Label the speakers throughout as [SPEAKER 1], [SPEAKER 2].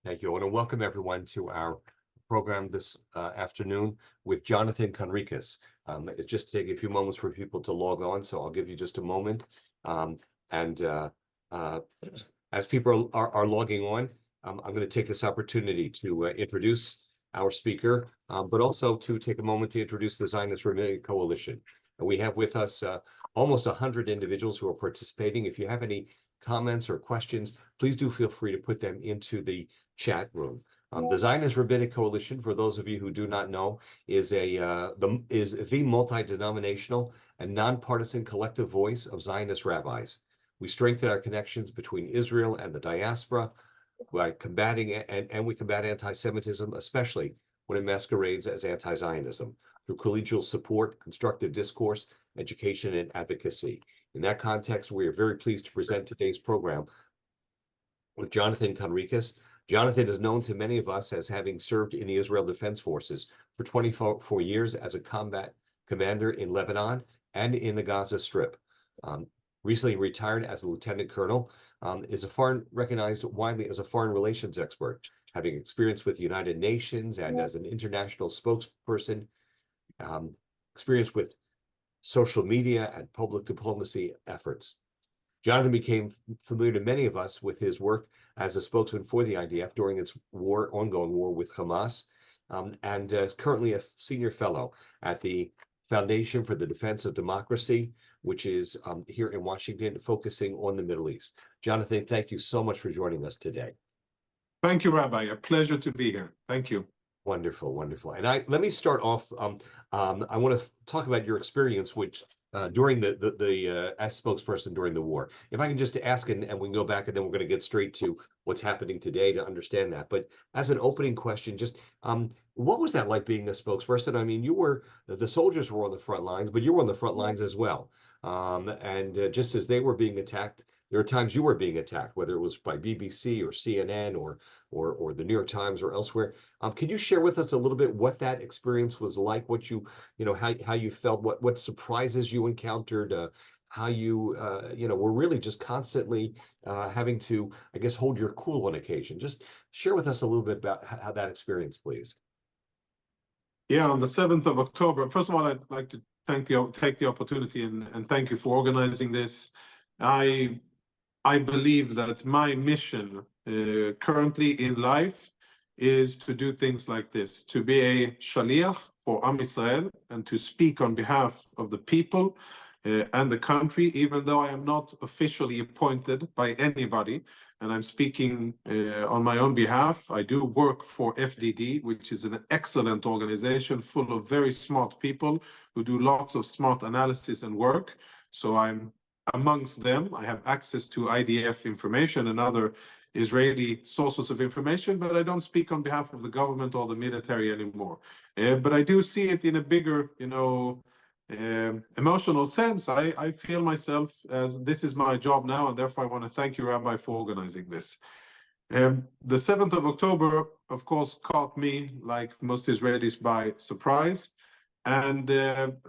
[SPEAKER 1] Thank you. I want to welcome everyone to our program this afternoon with Jonathan Conricus. It's just taking a few moments for people to log on, so I'll give you just a moment. As people are logging on, I'm going to take this opportunity to introduce our speaker, but also to take a moment to introduce the Zionist Rabbinic Coalition. And we have with us almost 100 individuals who are participating. If you have any comments or questions, please do feel free to put them into the chat room. The Zionist Rabbinic Coalition, for those of you who do not know, is the multi-denominational and nonpartisan collective voice of Zionist rabbis. We strengthen our connections between Israel and the diaspora by combating and we combat anti-Semitism, especially when it masquerades as anti-Zionism, through collegial support, constructive discourse, education, and advocacy. In that context, we are very pleased to present today's program with Jonathan Conricus. Jonathan is known to many of us as having served in the Israel Defense Forces for 24 years as a combat commander in Lebanon and in the Gaza Strip. Recently retired as a lieutenant colonel, is recognized widely as a foreign relations expert, having experience with the United Nations and as an international spokesperson, experience with social media and public diplomacy efforts. Jonathan became familiar to many of us with his work as a spokesman for the IDF during its ongoing war with Hamas, and is currently a senior fellow at the Foundation for the Defense of Democracy, which is here in Washington, focusing on the Middle East. Jonathan, thank you so much for joining us today.
[SPEAKER 2] Thank you, Rabbi. A pleasure to be here. Thank you.
[SPEAKER 1] Wonderful, wonderful. And let me start off. I want to talk about your experience, which during as spokesperson during the war. If I can just ask, and we can go back, and then we're going to get straight to what's happening today to understand that. But as an opening question, just what was that like being a spokesperson? I mean, the soldiers were on the front lines, but you were on the front lines as well. Just as they were being attacked, there are times you were being attacked, whether it was by BBC or CNN or the New York Times or elsewhere. Can you share with us a little bit what that experience was like, what how you felt, what surprises you encountered, how you were really just constantly having to, I guess, hold your cool on occasion. Just share with us a little bit about how that experience, please.
[SPEAKER 2] Yeah, on the 7th of October, first of all, I'd like to take the opportunity and thank you for organizing this. I believe that my mission currently in life is to do things like this, to be a shaliach for Am Yisrael and to speak on behalf of the people and the country, even though I am not officially appointed by anybody, and I'm speaking on my own behalf. I do work for FDD, which is an excellent organization full of very smart people who do lots of smart analysis and work. So I'm amongst them. I have access to IDF information and other Israeli sources of information, but I don't speak on behalf of the government or the military anymore. But I do see it in a bigger, emotional sense. I feel myself as this is my job now, and therefore I want to thank you, Rabbi, for organizing this. The 7th of October, of course, caught me, like most Israelis, by surprise. And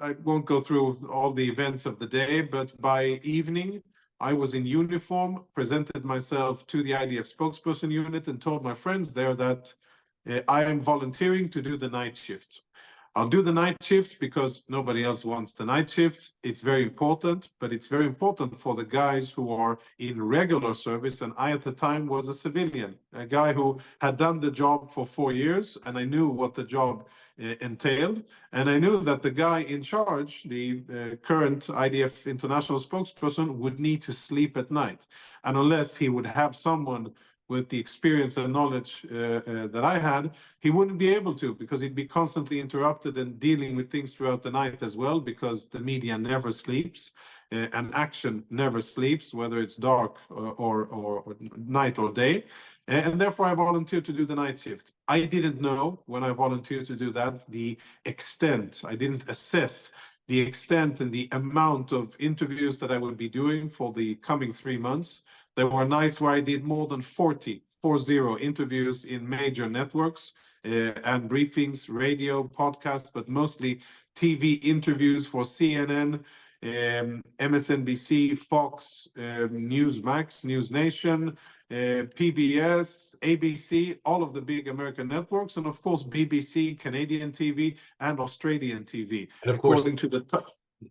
[SPEAKER 2] I won't go through all the events of the day, but by evening, I was in uniform, presented myself to the IDF spokesperson unit, and told my friends there that I am volunteering to do the night shift. I'll do the night shift because nobody else wants the night shift. It's very important, but it's very important for the guys who are in regular service. And I, at the time, was a civilian, a guy who had done the job for 4 years, and I knew what the job entailed. And I knew that the guy in charge, the current IDF international spokesperson, would need to sleep at night. And unless he would have someone with the experience and knowledge that I had, he wouldn't be able to, because he'd be constantly interrupted and dealing with things throughout the night as well, because the media never sleeps and action never sleeps, whether it's dark or night or day. And therefore, I volunteered to do the night shift. I didn't know when I volunteered to do that the extent. I didn't assess the extent and the amount of interviews that I would be doing for the coming 3 months. There were nights where I did more than 40 interviews in major networks and briefings, radio, podcasts, but mostly TV interviews for CNN, MSNBC, Fox, Newsmax, News Nation, PBS, ABC, all of the big American networks, and of course BBC, Canadian TV, and Australian TV.
[SPEAKER 1] And of course,
[SPEAKER 2] according to the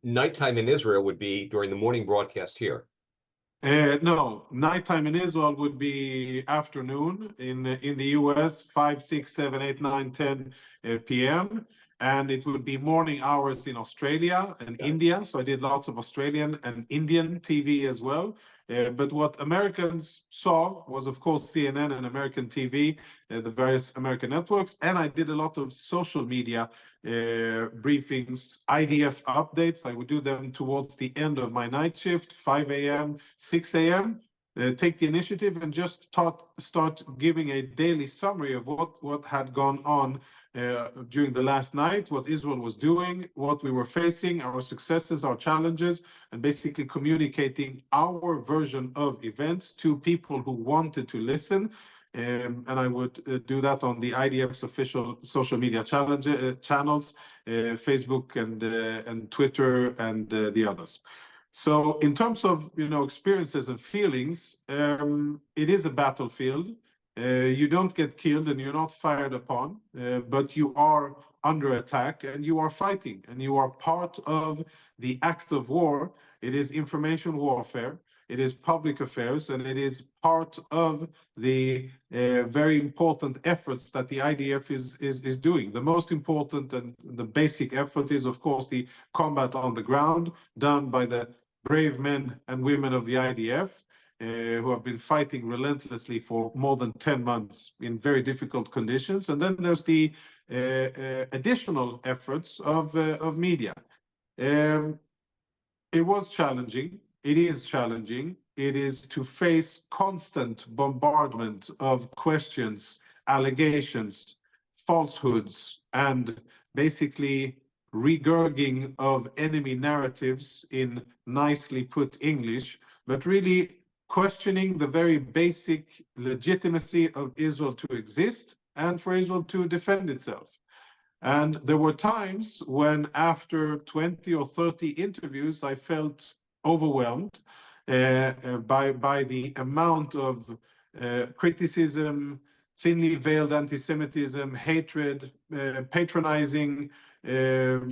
[SPEAKER 1] nighttime in Israel would be during the morning broadcast here.
[SPEAKER 2] No, nighttime in Israel would be afternoon. In the US, 5, 6, 7, 8, 9, 10 p.m. And it would be morning hours in Australia and India. So I did lots of Australian and Indian TV as well. But what Americans saw was, of course, CNN and American TV, the various American networks. And I did a lot of social media briefings, IDF updates. I would do them towards the end of my night shift, 5 a.m., 6 a.m. Take the initiative and just start giving a daily summary of what had gone on during the last night, what Israel was doing, what we were facing, our successes, our challenges, and basically communicating our version of events to people who wanted to listen. And I would do that on the IDF's official social media channels, Facebook and Twitter and the others. So in terms of experiences and feelings, it is a battlefield. You don't get killed and you're not fired upon, but you are under attack and you are fighting and you are part of the act of war. It is information warfare. It is public affairs, and it is part of the very important efforts that the IDF is doing. The most important and the basic effort is, of course, the combat on the ground done by the brave men and women of the IDF, who have been fighting relentlessly for more than 10 months in very difficult conditions. And then there's the additional efforts of media. It was challenging. It is challenging. It is to face constant bombardment of questions, allegations, falsehoods, and basically regurging of enemy narratives in nicely put English, but really questioning the very basic legitimacy of Israel to exist and for Israel to defend itself. And there were times when after 20 or 30 interviews, I felt overwhelmed by the amount of criticism, thinly veiled anti-Semitism, hatred, patronizing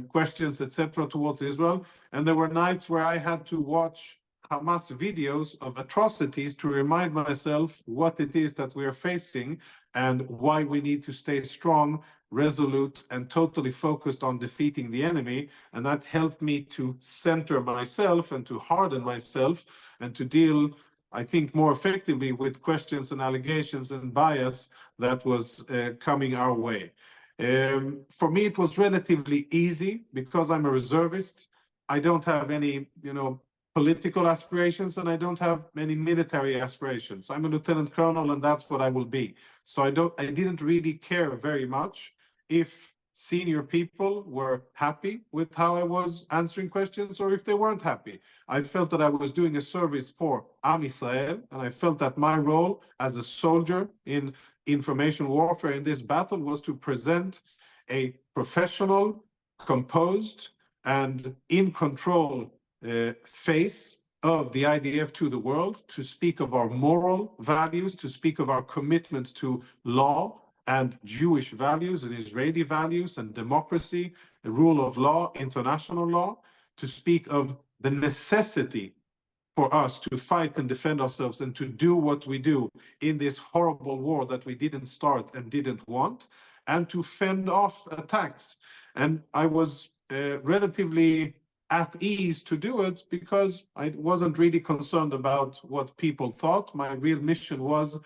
[SPEAKER 2] questions, etc., towards Israel. And there were nights where I had to watch Hamas videos of atrocities to remind myself what it is that we are facing and why we need to stay strong, resolute, and totally focused on defeating the enemy. And that helped me to center myself and to harden myself and to deal, I think, more effectively with questions and allegations and bias that was coming our way. For me, it was relatively easy because I'm a reservist. I don't have any, political aspirations, and I don't have many military aspirations. I'm a lieutenant colonel, and that's what I will be. So I didn't really care very much if senior people were happy with how I was answering questions or if they weren't happy. I felt that I was doing a service for Am Israel, and I felt that my role as a soldier in information warfare in this battle was to present a professional, composed, and in control face of the IDF to the world, to speak of our moral values, to speak of our commitment to law and Jewish values and Israeli values and democracy, the rule of law, international law, to speak of the necessity for us to fight and defend ourselves and to do what we do in this horrible war that we didn't start and didn't want, and to fend off attacks. And I was relatively at ease to do it because I wasn't really concerned about what people thought. My real mission was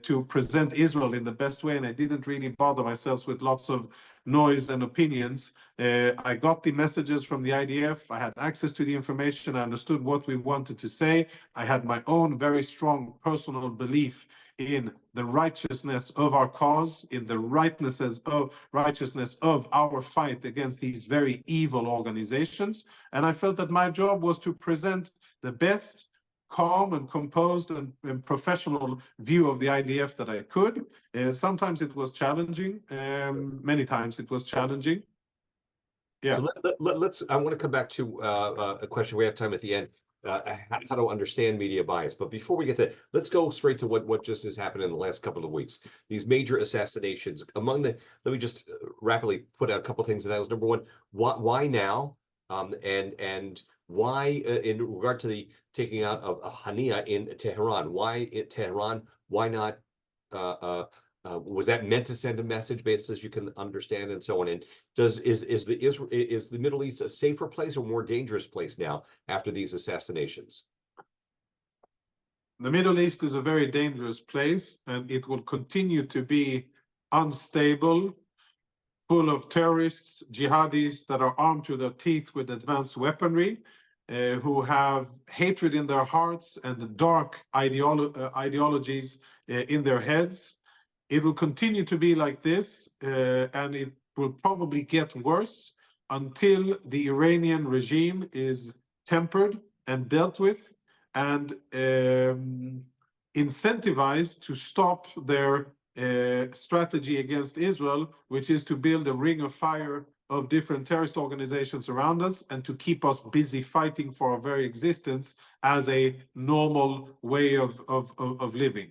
[SPEAKER 2] to present Israel in the best way, and I didn't really bother myself with lots of noise and opinions. I got the messages from the IDF. I had access to the information. I understood what we wanted to say. I had my own very strong personal belief in the righteousness of our cause, in the righteousness of our fight against these very evil organizations. And I felt that my job was to present the best, calm and composed and professional view of the IDF that I could. Sometimes it was challenging. Many times it was challenging. Yeah.
[SPEAKER 1] So I want to come back to a question. We have time at the end. how to understand media bias. But before we get to, let's go straight to what just has happened in the last couple of weeks. These major assassinations. Among the, let me just rapidly put out a couple of things. And that was number one, why now? And why, in regard to the taking out of Hania in Tehran, why in Tehran? Why not? Was that meant to send a message, based as you can understand, and so on? And is the Middle East a safer place or more dangerous place now after these assassinations?
[SPEAKER 2] The Middle East is a very dangerous place, and it will continue to be unstable, full of terrorists, jihadis that are armed to their teeth with advanced weaponry, who have hatred in their hearts and the dark ideologies in their heads. It will continue to be like this, and it will probably get worse until the Iranian regime is tempered and dealt with and incentivized to stop their strategy against Israel, which is to build a ring of fire of different terrorist organizations around us and to keep us busy fighting for our very existence as a normal way of living.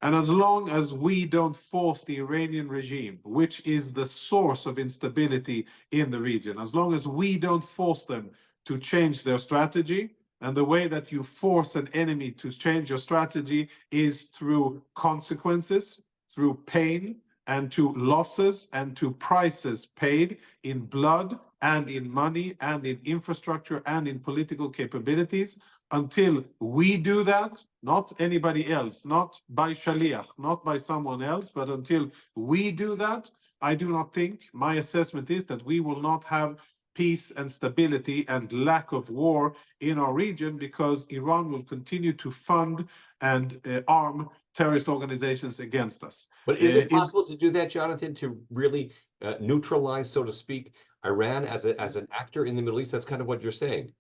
[SPEAKER 2] And as long as we don't force the Iranian regime, which is the source of instability in the region, as long as we don't force them to change their strategy, and the way that you force an enemy to change your strategy is through consequences, through pain, and to losses and to prices paid in blood and in money and in infrastructure and in political capabilities. Until we do that, not anybody else, not by Shaliach, not by someone else, but until we do that, I do not think, my assessment is that we will not have peace and stability and lack of war in our region, because Iran will continue to fund and arm terrorist organizations against us.
[SPEAKER 1] But is it possible to do that, Jonathan, to really neutralize, so to speak, Iran as an actor in the Middle East? That's kind of what you're saying.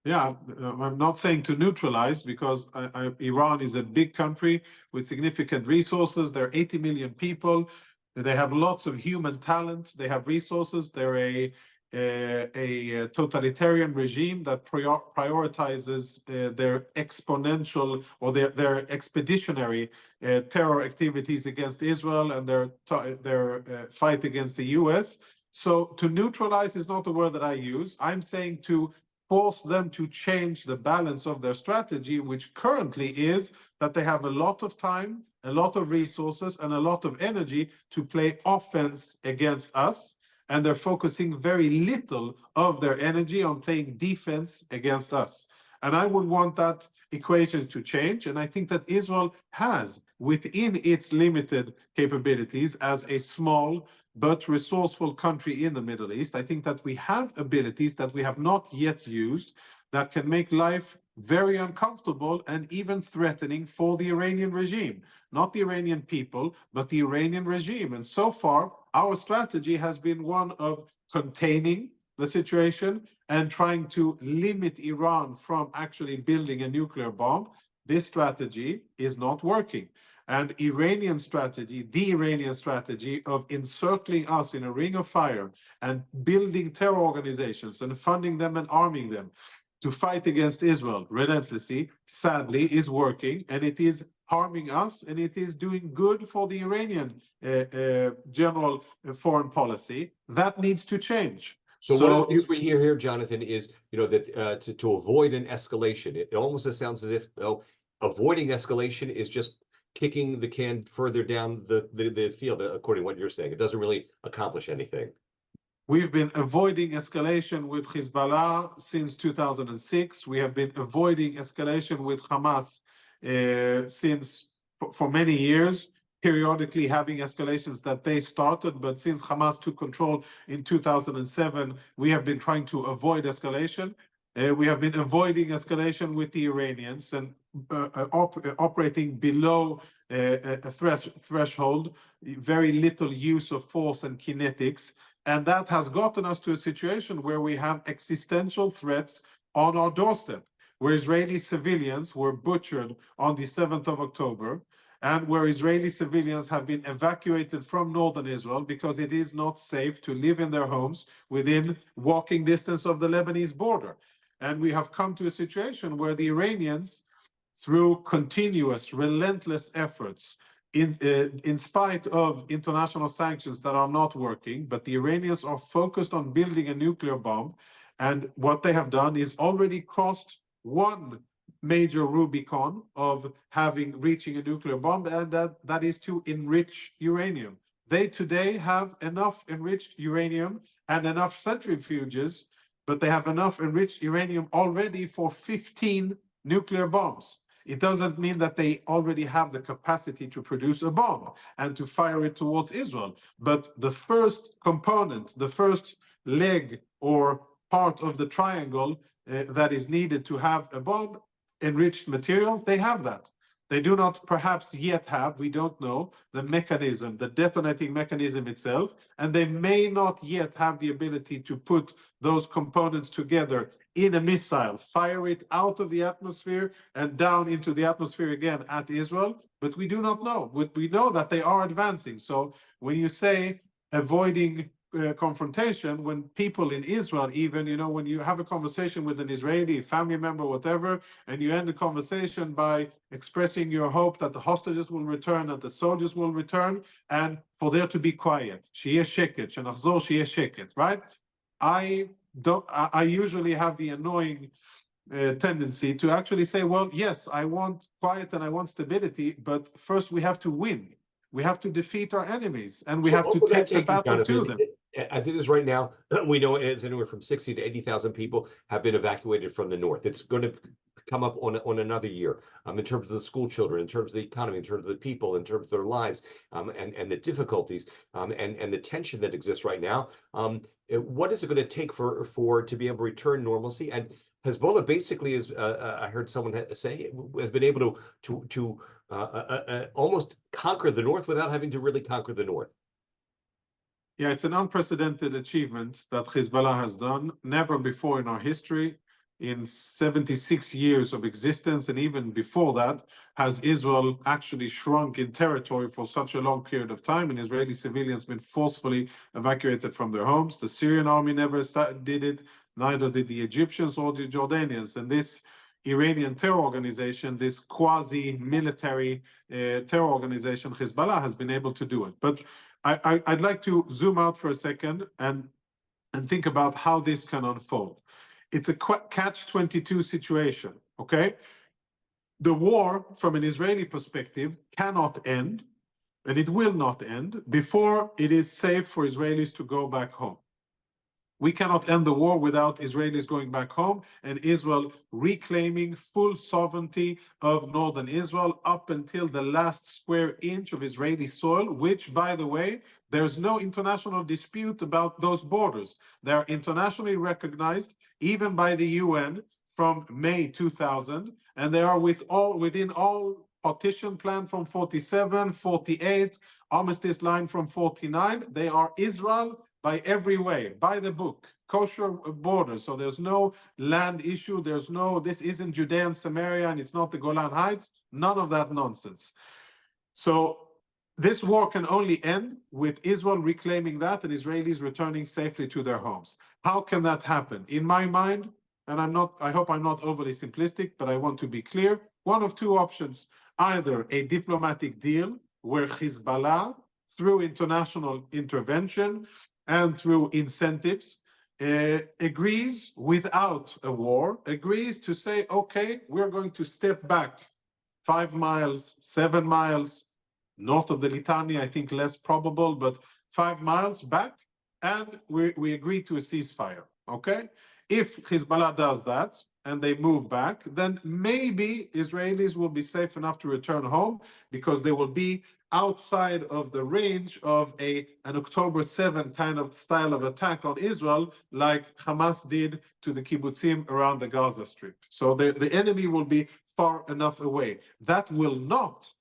[SPEAKER 2] Yeah, I'm not saying to neutralize, because Iran is a big country with significant resources. There are 80 million people. They have lots of human talent. They have resources. They're a totalitarian regime that prioritizes their exponential or their expeditionary terror activities against Israel and their fight against the US. So to neutralize is not the word that I use. I'm saying to force them to change the balance of their strategy, which currently is that they have a lot of time, a lot of resources, and a lot of energy to play offense against us. And they're focusing very little of their energy on playing defense against us. And I would want that equation to change. And I think that Israel has, within its limited capabilities as a small but resourceful country in the Middle East, I think that we have abilities that we have not yet used that can make life very uncomfortable and even threatening for the Iranian regime. Not the Iranian people, but the Iranian regime. And so far, our strategy has been one of containing the situation and trying to limit Iran from actually building a nuclear bomb. This strategy is not working. And the Iranian strategy of encircling us in a ring of fire and building terror organizations and funding them and arming them to fight against Israel relentlessly, sadly, is working, and it is harming us, and it is doing good for the Iranian general foreign policy. That needs to change.
[SPEAKER 1] So one of the things we hear here, Jonathan, is that to avoid an escalation, it almost sounds as if avoiding escalation is just kicking the can further down the field, according to what you're saying. It doesn't really accomplish anything.
[SPEAKER 2] We've been avoiding escalation with Hezbollah since 2006. We have been avoiding escalation with Hamas for many years, periodically having escalations that they started. But since Hamas took control in 2007, we have been trying to avoid escalation. We have been avoiding escalation with the Iranians and operating below a threshold, very little use of force and kinetics. And that has gotten us to a situation where we have existential threats on our doorstep, where Israeli civilians were butchered on the 7th of October, and where Israeli civilians have been evacuated from northern Israel because it is not safe to live in their homes within walking distance of the Lebanese border. And we have come to a situation where the Iranians, through continuous, relentless efforts, in spite of international sanctions that are not working, but the Iranians are focused on building a nuclear bomb. And what they have done is already crossed one major Rubicon of reaching a nuclear bomb, and that is to enrich uranium. They today have enough enriched uranium and enough centrifuges, but they have enough enriched uranium already for 15 nuclear bombs. It doesn't mean that they already have the capacity to produce a bomb and to fire it towards Israel. But the first component, the first leg or part of the triangle that is needed to have a bomb, enriched material, they have that. They do not perhaps yet have, we don't know, the mechanism, the detonating mechanism itself, and they may not yet have the ability to put those components together in a missile, fire it out of the atmosphere and down into the atmosphere again at Israel, but we do not know. But we know that they are advancing. So when you say avoiding confrontation, when people in Israel, even, you know, when you have a conversation with an Israeli family member, whatever, and you end the conversation by expressing your hope that the hostages will return, that the soldiers will return, and for there to be quiet, שיהיה שקט, שנחזור שיהיה שקט, right? I usually have the annoying tendency to actually say, well, yes, I want quiet and I want stability, but first we have to win. We have to defeat our enemies, and we have to take the battle to them.
[SPEAKER 1] As it is right now, we know it's anywhere from 60 to 80,000 people have been evacuated from the north. It's going to come up on another year in terms of the school children, in terms of the economy, in terms of the people, in terms of their lives, and the difficulties and the tension that exists right now. What is it going to take for to be able to return normalcy? And Hezbollah basically is, I heard someone say, has been able to almost conquer the north without having to really conquer the north.
[SPEAKER 2] Yeah, it's an unprecedented achievement that Hezbollah has done. Never before in our history, in 76 years of existence, and even before that, has Israel actually shrunk in territory for such a long period of time, and Israeli civilians been forcefully evacuated from their homes. The Syrian army never did it, neither did the Egyptians or the Jordanians. And this Iranian terror organization, this quasi-military terror organization, Hezbollah, has been able to do it. But I'd like to zoom out for a second and think about how this can unfold. It's a catch-22 situation, okay? The war, from an Israeli perspective, cannot end, and it will not end, before it is safe for Israelis to go back home. We cannot end the war without Israelis going back home and Israel reclaiming full sovereignty of northern Israel up until the last square inch of Israeli soil, which, by the way, there's no international dispute about those borders. They are internationally recognized, even by the UN, from May 2000, and they are within all partition plan from 47, 48, armistice line from 49. They are Israel by every way, by the book, kosher border. So there's no land issue. There's no, this isn't Judea and Samaria, and it's not the Golan Heights. None of that nonsense. So this war can only end with Israel reclaiming that and Israelis returning safely to their homes. How can that happen? In my mind, and I hope I'm not overly simplistic, but I want to be clear, one of two options: either a diplomatic deal where Hezbollah, through international intervention and through incentives, agrees without a war, agrees to say, okay, we're going to step back 5 miles, 7 miles, north of the Litani, I think less probable, but 5 miles back, and we agree to a ceasefire, okay? If Hezbollah does that, and they move back, then maybe Israelis will be safe enough to return home because they will be outside of the range of an October 7 kind of style of attack on Israel, like Hamas did to the kibbutzim around the Gaza Strip. So the enemy will be far enough away. That will not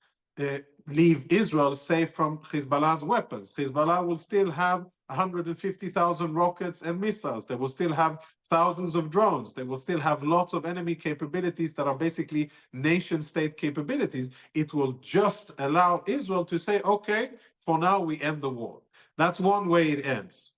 [SPEAKER 2] leave Israel safe from Hezbollah's weapons. Hezbollah will still have 150,000 rockets and missiles. They will still have thousands of drones. They will still have lots of enemy capabilities that are basically nation-state capabilities. It will just allow Israel to say, okay, for now we end the war. That's one way it ends.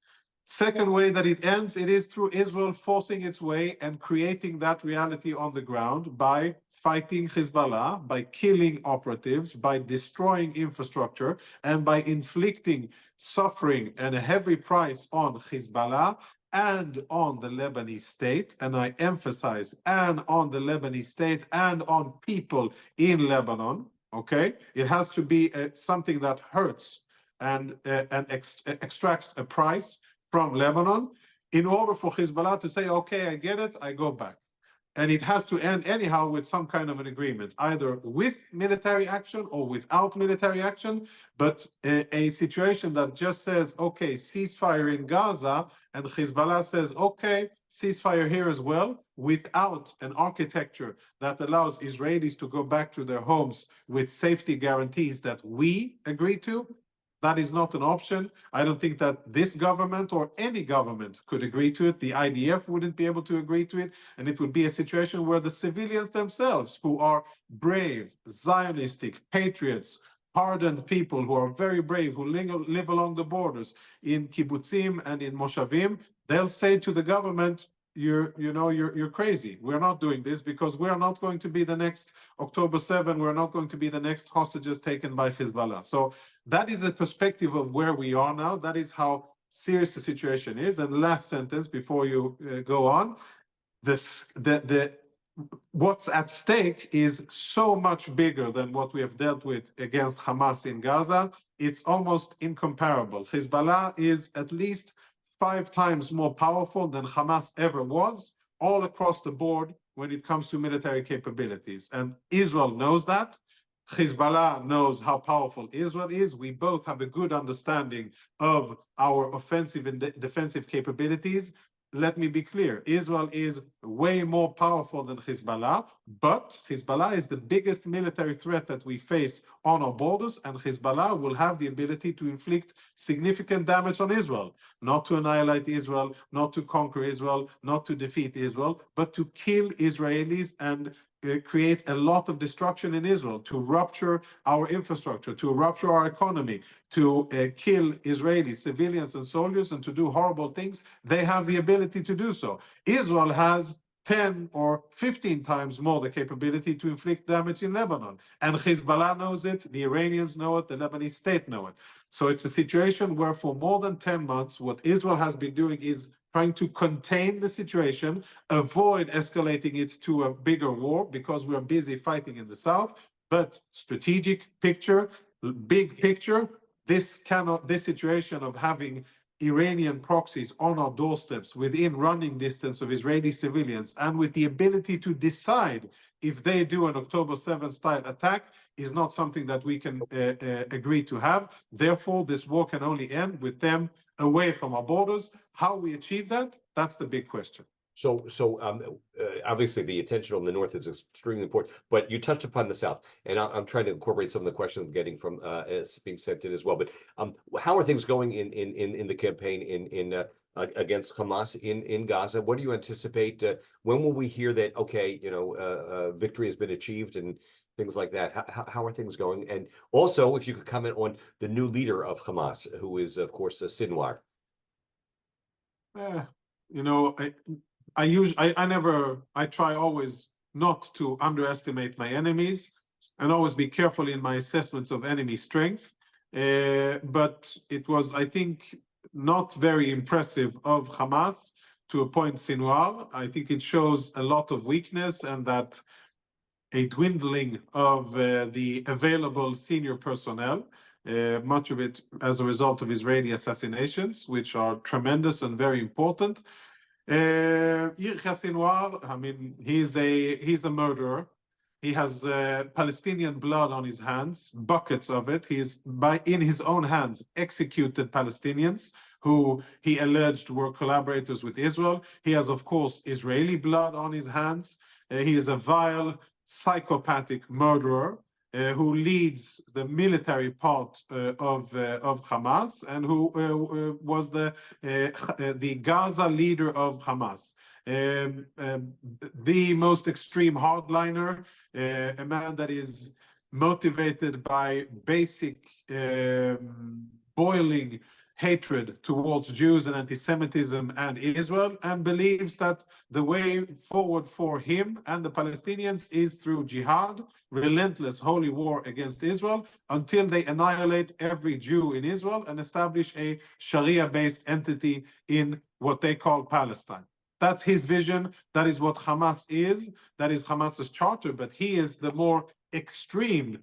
[SPEAKER 2] Second way that it ends, it is through Israel forcing its way and creating that reality on the ground by fighting Hezbollah, by killing operatives, by destroying infrastructure, and by inflicting suffering and a heavy price on Hezbollah and on the Lebanese state, and I emphasize, and on the Lebanese state and on people in Lebanon, okay? It has to be something that hurts and extracts a price from Lebanon in order for Hezbollah to say, okay, I get it, I go back. And it has to end anyhow with some kind of an agreement, either with military action or without military action, but a situation that just says, okay, ceasefire in Gaza, and Hezbollah says, okay, ceasefire here as well, without an architecture that allows Israelis to go back to their homes with safety guarantees that we agree to. That is not an option. I don't think that this government or any government could agree to it. The IDF wouldn't be able to agree to it. And it would be a situation where the civilians themselves, who are brave, Zionistic, patriots, hardened people who are very brave, who live along the borders in kibbutzim and in moshavim, they'll say to the government, you're crazy. We're not doing this because we are not going to be the next October 7. We're not going to be the next hostages taken by Hezbollah. So that is the perspective of where we are now. That is how serious the situation is. And last sentence before you go on, what's at stake is so much bigger than what we have dealt with against Hamas in Gaza. It's almost incomparable. Hezbollah is at least 5 times more powerful than Hamas ever was, all across the board when it comes to military capabilities. And Israel knows that. Hezbollah knows how powerful Israel is. We both have a good understanding of our offensive and defensive capabilities. Let me be clear, Israel is way more powerful than Hezbollah, but Hezbollah is the biggest military threat that we face on our borders, and Hezbollah will have the ability to inflict significant damage on Israel, not to annihilate Israel, not to conquer Israel, not to defeat Israel, but to kill Israelis and create a lot of destruction in Israel, to rupture our infrastructure, to rupture our economy, to kill Israeli civilians and soldiers, and to do horrible things. They have the ability to do so. Israel has 10 or 15 times more the capability to inflict damage in Lebanon. And Hezbollah knows it, the Iranians know it, the Lebanese state know it. So it's a situation where for more than 10 months, what Israel has been doing is trying to contain the situation, avoid escalating it to a bigger war because we are busy fighting in the south. But strategic picture, big picture, this situation of having Iranian proxies on our doorsteps within running distance of Israeli civilians and with the ability to decide if they do an October 7th style attack is not something that we can agree to have. Therefore, this war can only end with them away from our borders. How we achieve that, that's the big question.
[SPEAKER 1] So obviously the attention on the north is extremely important, but you touched upon the south, and I'm trying to incorporate some of the questions I'm getting from being sent in as well. But how are things going in the campaign against Hamas in Gaza? What do you anticipate? When will we hear that? Okay, victory has been achieved and things like that. How are things going? And also, if you could comment on the new leader of Hamas, who is of course Sinwar.
[SPEAKER 2] I try always not to underestimate my enemies and always be careful in my assessments of enemy strength. But it was, I think, not very impressive of Hamas to appoint Sinwar. I think it shows a lot of weakness and that a dwindling of the available senior personnel, much of it as a result of Israeli assassinations, which are tremendous and very important. Yahya Sinwar, I mean, he's a murderer. He has Palestinian blood on his hands, buckets of it. He's in his own hands executed Palestinians who he alleged were collaborators with Israel. He has, of course, Israeli blood on his hands. He is a vile, psychopathic murderer who leads the military part of Hamas and who was the Gaza leader of Hamas. The most extreme hardliner, a man that is motivated by basic boiling hatred towards Jews and anti-Semitism and Israel, and believes that the way forward for him and the Palestinians is through jihad, relentless holy war against Israel, until they annihilate every Jew in Israel and establish a Sharia-based entity in what they call Palestine. That's his vision. That is what Hamas is. That is Hamas's charter, but he is the more extreme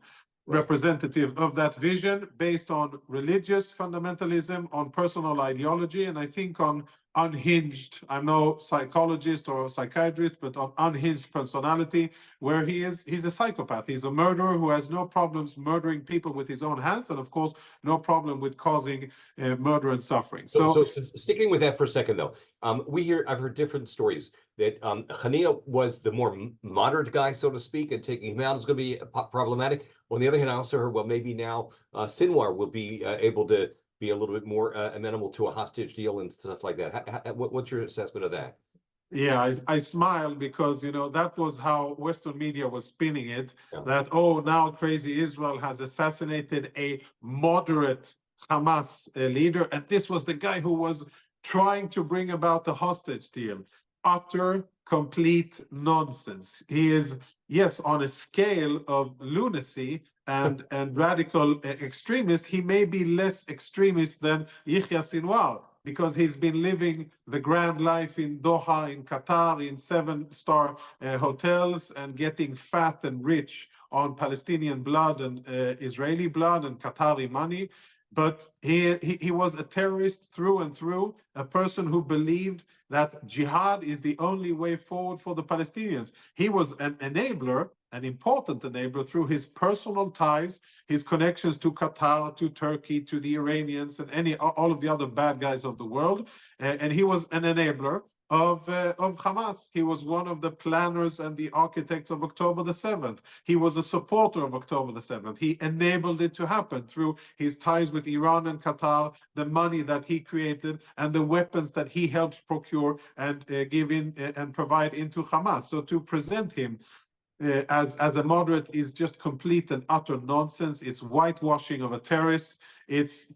[SPEAKER 2] representative of that vision, based on religious fundamentalism, on personal ideology, and I think on unhinged, I'm no psychologist or psychiatrist, but on unhinged personality, where he's a psychopath. He's a murderer who has no problems murdering people with his own hands, and of course, no problem with causing murder and suffering.
[SPEAKER 1] So sticking with that for a second, though, I've heard different stories that Haniyeh was the more moderate guy, so to speak, and taking him out is going to be problematic. On the other hand, I also heard, well, maybe now Sinwar will be able to be a little bit more amenable to a hostage deal and stuff like that. What's your assessment of that?
[SPEAKER 2] Yeah, I smile because, that was how Western media was spinning it, that, oh, now crazy Israel has assassinated a moderate Hamas leader. And this was the guy who was trying to bring about the hostage deal. Utter, complete nonsense. He is, yes, on a scale of lunacy and radical extremist, he may be less extremist than Yahya Sinwar, because he's been living the grand life in Doha, in Qatar, in 7-star hotels, and getting fat and rich on Palestinian blood and Israeli blood and Qatari money. But he was a terrorist through and through, a person who believed that jihad is the only way forward for the Palestinians. He was an enabler, an important enabler, through his personal ties, his connections to Qatar, to Turkey, to the Iranians, and all of the other bad guys of the world. And he was an enabler of Hamas. He was one of the planners and the architects of October the 7th. He was a supporter of October the 7th. He enabled it to happen through his ties with Iran and Qatar, the money that he created, and the weapons that he helped procure and give in and provide into Hamas. So to present him as a moderate is just complete and utter nonsense. It's whitewashing of a terrorist. It's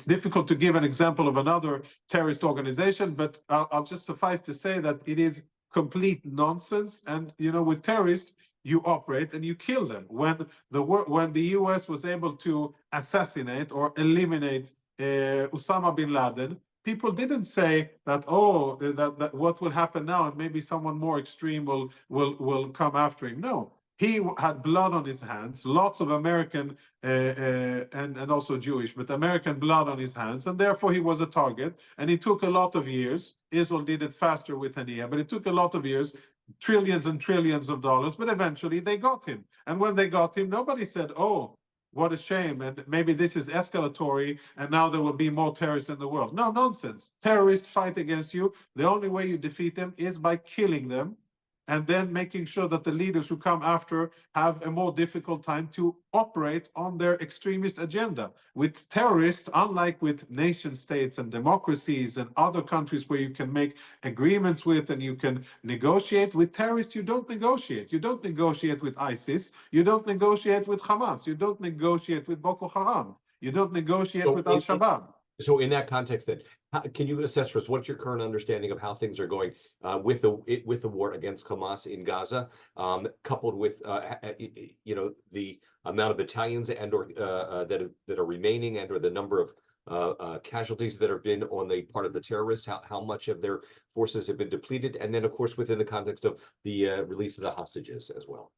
[SPEAKER 2] difficult to give an example of another terrorist organization, but I'll just suffice to say that it is complete nonsense. And with terrorists, you operate and you kill them. When the U.S. was able to assassinate or eliminate Osama bin Laden, people didn't say that, oh, that what will happen now, and maybe someone more extreme will come after him. No, he had blood on his hands, lots of American and also Jewish, but American blood on his hands, and therefore he was a target. And it took a lot of years. Israel did it faster with Haniyeh, but it took a lot of years, trillions and trillions of dollars, but eventually they got him. And when they got him, nobody said, oh, what a shame, and maybe this is escalatory, and now there will be more terrorists in the world. No, nonsense. Terrorists fight against you. The only way you defeat them is by killing them, and then making sure that the leaders who come after have a more difficult time to operate on their extremist agenda. With terrorists, unlike with nation states and democracies and other countries where you can make agreements with and you can negotiate, with terrorists you don't negotiate. You don't negotiate with ISIS. You don't negotiate with Hamas. You don't negotiate with Boko Haram. You don't negotiate with Al-Shabaab.
[SPEAKER 1] So in that context, then, can you assess for us what's your current understanding of how things are going with the war against Hamas in Gaza, coupled with the amount of battalions and or that are remaining, and or the number of casualties that have been on the part of the terrorists, how much of their forces have been depleted, and then of course within the context of the release of the hostages as well.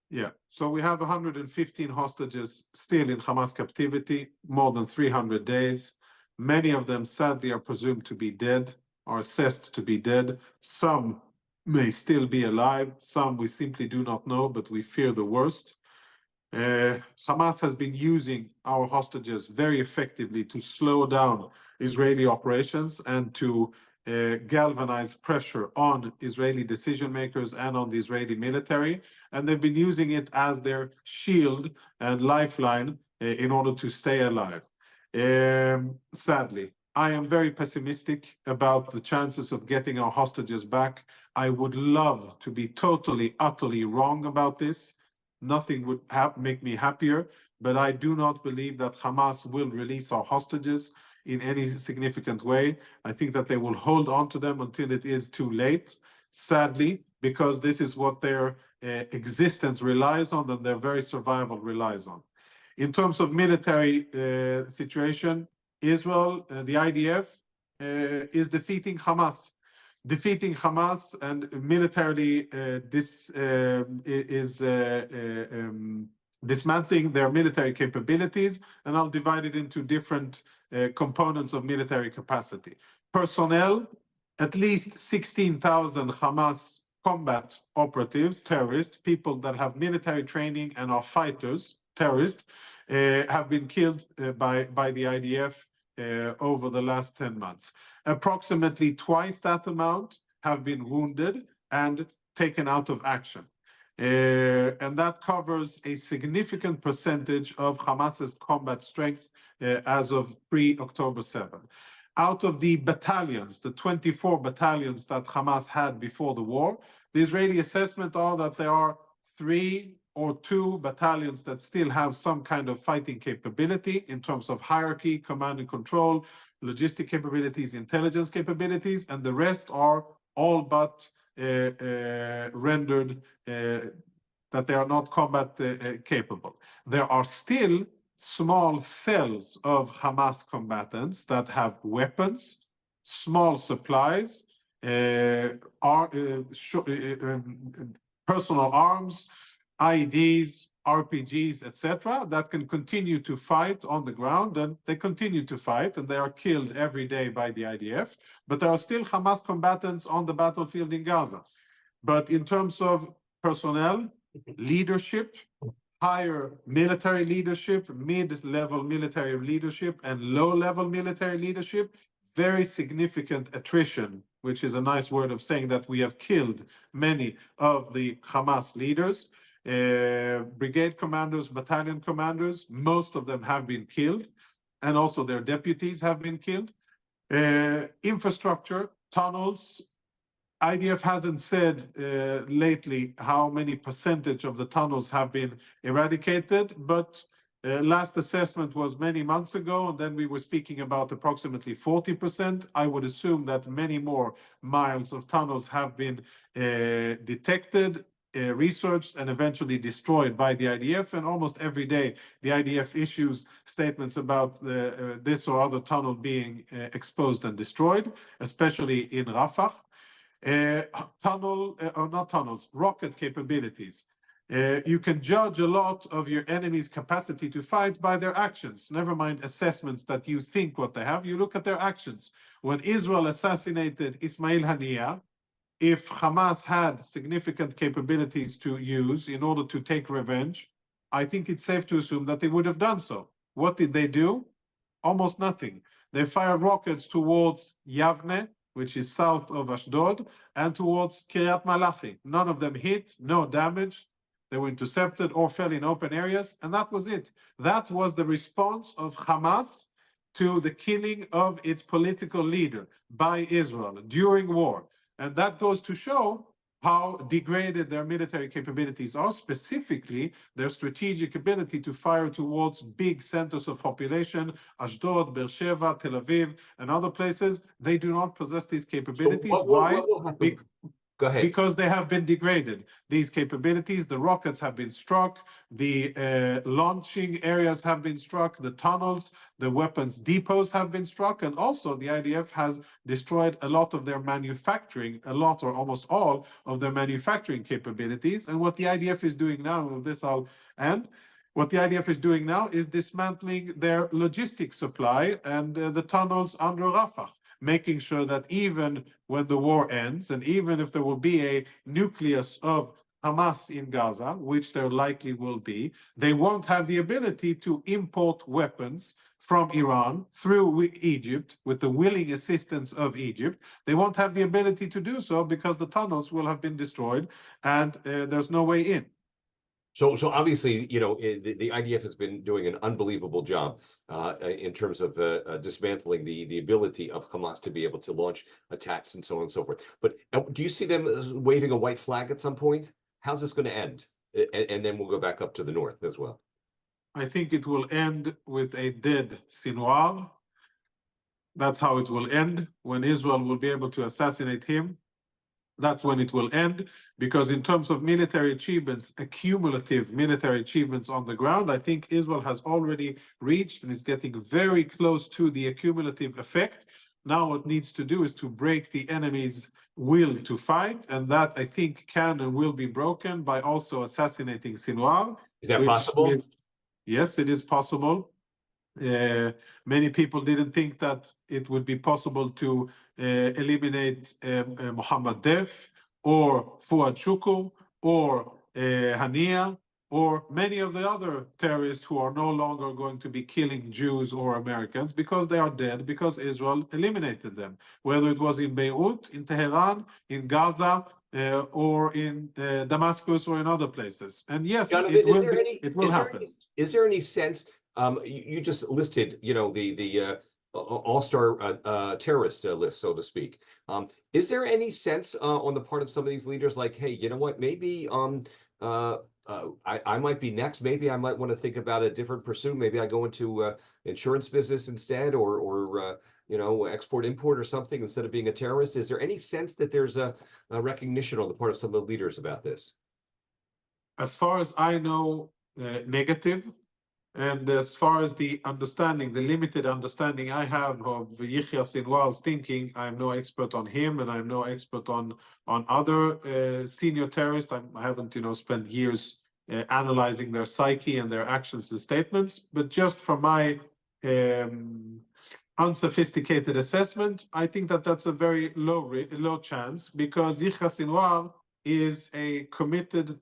[SPEAKER 2] Yeah, so we have 115 hostages still in Hamas captivity, more than 300 days. Many of them, sadly, are presumed to be dead, are assessed to be dead. Some may still be alive. Some we simply do not know, but we fear the worst. Hamas has been using our hostages very effectively to slow down Israeli operations and to galvanize pressure on Israeli decision makers and on the Israeli military. And they've been using it as their shield and lifeline in order to stay alive. Sadly, I am very pessimistic about the chances of getting our hostages back. I would love to be totally, utterly wrong about this. Nothing would make me happier. but I do not believe that Hamas will release our hostages in any significant way. I think that they will hold on to them until it is too late, sadly, because this is what their existence relies on and their very survival relies on. In terms of military situation, Israel, the IDF, is defeating Hamas. Defeating Hamas and militarily this is dismantling their military capabilities, and I'll divide it into different components of military capacity. Personnel, at least 16,000 Hamas combat operatives, terrorists, people that have military training and are fighters, terrorists, have been killed by the IDF over the last 10 months. Approximately twice that amount have been wounded and taken out of action. And that covers a significant percentage of Hamas's combat strength as of pre-October 7. Out of the battalions, the 24 battalions that Hamas had before the war, the Israeli assessment are that there are 3 or 2 battalions that still have some kind of fighting capability in terms of hierarchy, command and control, logistic capabilities, intelligence capabilities, and the rest are all but rendered that they are not combat capable. There are still small cells of Hamas combatants that have weapons, small supplies, personal arms, IEDs, RPGs, etc., that can continue to fight on the ground, and they continue to fight, and they are killed every day by the IDF. But there are still Hamas combatants on the battlefield in Gaza. But in terms of personnel, leadership, higher military leadership, mid-level military leadership, and low-level military leadership, very significant attrition, which is a nice word of saying that we have killed many of the Hamas leaders. Brigade commanders, battalion commanders, most of them have been killed, and also their deputies have been killed. Infrastructure, tunnels, IDF hasn't said lately how many percentage of the tunnels have been eradicated, but last assessment was many months ago, and then we were speaking about approximately 40%. I would assume that many more miles of tunnels have been detected, researched, and eventually destroyed by the IDF. And almost every day, the IDF issues statements about this or other tunnel being exposed and destroyed, especially in Rafah. Rocket capabilities. You can judge a lot of your enemy's capacity to fight by their actions. Never mind assessments that you think what they have. You look at their actions. When Israel assassinated Ismail Haniyeh, if Hamas had significant capabilities to use in order to take revenge, I think it's safe to assume that they would have done so. What did they do? Almost nothing. They fired rockets towards Yavne, which is south of Ashdod, and towards Kiryat Malachi. None of them hit, no damage. They were intercepted or fell in open areas, and that was it. That was the response of Hamas to the killing of its political leader by Israel during war. And that goes to show how degraded their military capabilities are, specifically their strategic ability to fire towards big centers of population, Ashdod, Beersheba, Tel Aviv, and other places. They do not possess these capabilities.
[SPEAKER 1] So what will happen? Go ahead.
[SPEAKER 2] Because they have been degraded. These capabilities, the rockets have been struck, the launching areas have been struck, the tunnels, the weapons depots have been struck, and also the IDF has destroyed a lot of their manufacturing, a lot or almost all of their manufacturing capabilities. And what the IDF is doing now, with this I'll end, what the IDF is doing now is dismantling their logistics supply and the tunnels under Rafah, making sure that even when the war ends, and even if there will be a nucleus of Hamas in Gaza, which there likely will be, they won't have the ability to import weapons from Iran through Egypt with the willing assistance of Egypt. They won't have the ability to do so because the tunnels will have been destroyed and there's no way in.
[SPEAKER 1] So obviously, you know, the IDF has been doing an unbelievable job in terms of dismantling the ability of Hamas to be able to launch attacks and so on and so forth. But do you see them waving a white flag at some point? How's this going to end? And then we'll go back up to the north as well.
[SPEAKER 2] I think it will end with a dead Sinwar. That's how it will end. When Israel will be able to assassinate him, that's when it will end. Because in terms of military achievements, accumulative military achievements on the ground, I think Israel has already reached and is getting very close to the accumulative effect. Now what needs to do is to break the enemy's will to fight, and that I think can and will be broken by also assassinating Sinwar.
[SPEAKER 1] Is that possible?
[SPEAKER 2] Yes, it is possible. Many people didn't think that it would be possible to eliminate Mohammed Def or Fuad Shukr or Hania or many of the other terrorists who are no longer going to be killing Jews or Americans because they are dead, because Israel eliminated them, whether it was in Beirut, in Tehran, in Gaza, or in Damascus or in other places. And yes,
[SPEAKER 1] Jonathan,
[SPEAKER 2] it will happen.
[SPEAKER 1] Is there any sense, you just listed, the all-star terrorist list, so to speak. Is there any sense on the part of some of these leaders like, hey, you know what, maybe I might be next. Maybe I might want to think about a different pursuit. Maybe I go into insurance business instead, or export import or something instead of being a terrorist. Is there any sense that there's a recognition on the part of some of the leaders about this?
[SPEAKER 2] As far as I know, negative. And as far as the understanding, the limited understanding I have of Yahya Sinwar's thinking, I'm no expert on him, and I'm no expert on other senior terrorists. I haven't, spent years analyzing their psyche and their actions and statements. But just from my unsophisticated assessment, I think that that's a very low chance, because Yahya Sinwar is a committed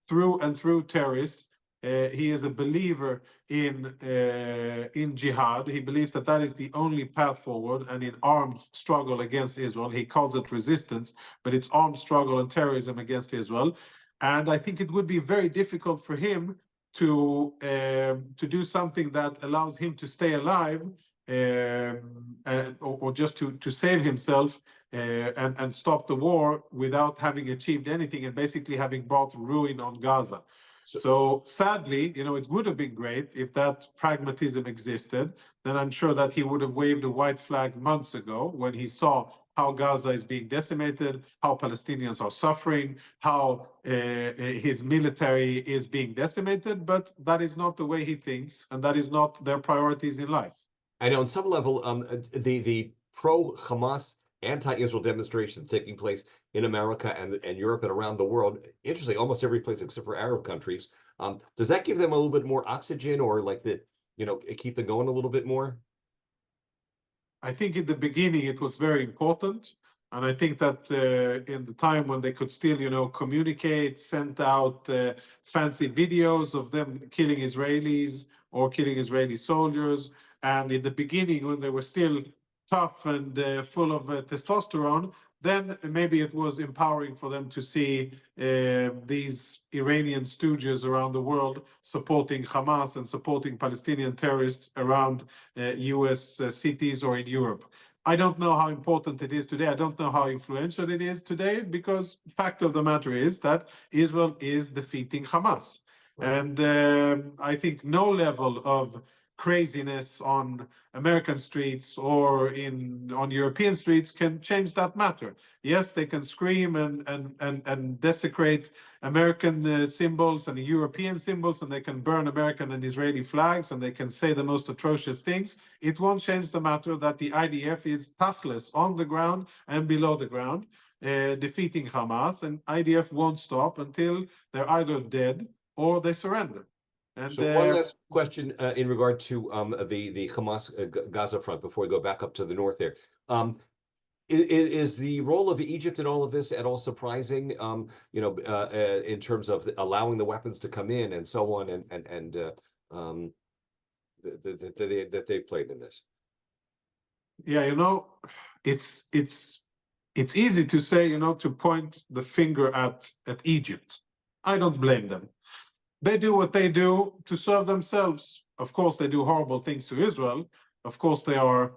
[SPEAKER 2] through and through terrorist. He is a believer in jihad. He believes that that is the only path forward, and in armed struggle against Israel. He calls it resistance, but it's armed struggle and terrorism against Israel. And I think it would be very difficult for him to do something that allows him to stay alive, or just to save himself and stop the war without having achieved anything, and basically having brought ruin on Gaza. So sadly, it would have been great if that pragmatism existed. Then I'm sure that he would have waved a white flag months ago when he saw how Gaza is being decimated, how Palestinians are suffering, how his military is being decimated. But that is not the way he thinks, and that is not their priorities in life.
[SPEAKER 1] I know on some level, the pro-Hamas anti-Israel demonstrations taking place in America and Europe and around the world, interestingly, almost every place except for Arab countries. Does that give them a little bit more oxygen, or keep them going a little bit more?
[SPEAKER 2] I think in the beginning it was very important. And I think that in the time when they could still, communicate, send out fancy videos of them killing Israelis or killing Israeli soldiers. And in the beginning, when they were still tough and full of testosterone, then maybe it was empowering for them to see these Iranian stooges around the world supporting Hamas and supporting Palestinian terrorists around US cities or in Europe. I don't know how important it is today. I don't know how influential it is today, because fact of the matter is that Israel is defeating Hamas. And I think no level of craziness on American streets or on European streets can change that matter. Yes, they can scream and desecrate American symbols and European symbols, and they can burn American and Israeli flags, and they can say the most atrocious things. It won't change the matter that the IDF is tachless on the ground and below the ground, defeating Hamas, and IDF won't stop until they're either dead or they surrender. And,
[SPEAKER 1] so one last question in regard to the Hamas Gaza front before we go back up to the north there. Is the role of Egypt in all of this at all surprising, in terms of allowing the weapons to come in and so on, and that they've played in this?
[SPEAKER 2] Yeah, it's easy to say, to point the finger at Egypt. I don't blame them. They do what they do to serve themselves. Of course, they do horrible things to Israel. Of course, they are